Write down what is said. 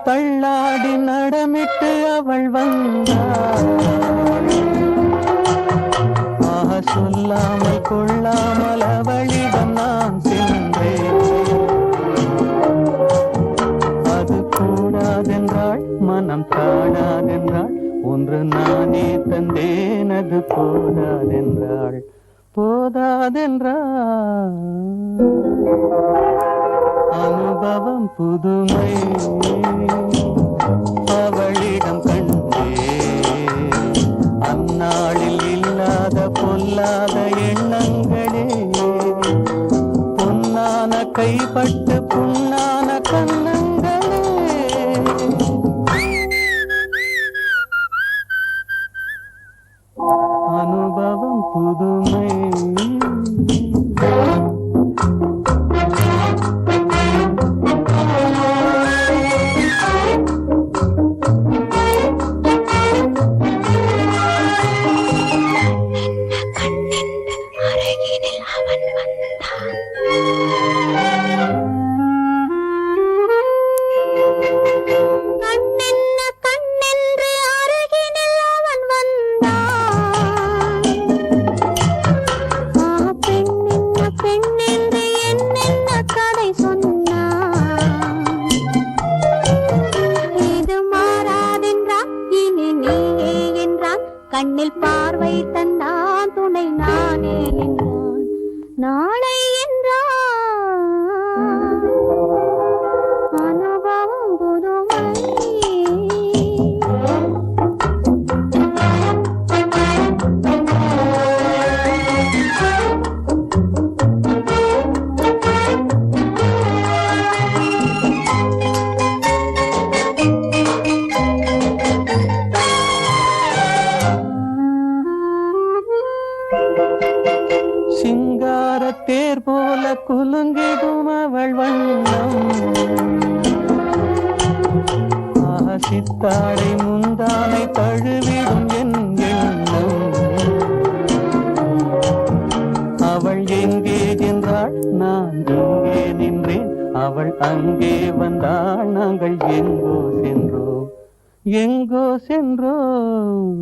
தள்ளாடி நடமிட்டு அவள் வந்தாள். சொல்லாமல் கொள்ளாமல் அவளிடம் நான் சென்றேன். அது கூடாதென்றாள், மனம் தாடாதென்றாள், ஒன்று நானே தந்தேன். அது போதாதென்றாள், போதாதென்றாள். அனுபவம் புதுமை அவளிடம் கண்டே. அந்நாளில் இல்லாத பொல்லாத எண்ணங்களே, பொன்னான கைப்பட்டு புண்ணான கண்ணங்களே. அனுபவம் புதுமை. கண்ணில் பார்வை தந்தான் துணை நானே என்றான், நாளை என்றான். அனுபவம் புதுமை. சிங்கார தேர் போல குலுங்கிடும் அவள் வண்ணம். சித்தாடை முந்தானை தழுவிடும் என் எண்ணம். அவள் எங்கே என்றாள், நான் எங்கே நின்றேன். அவள் அங்கே வந்தாள், நாங்கள் எங்கோ சென்றோம், எங்கோ சென்றோம்.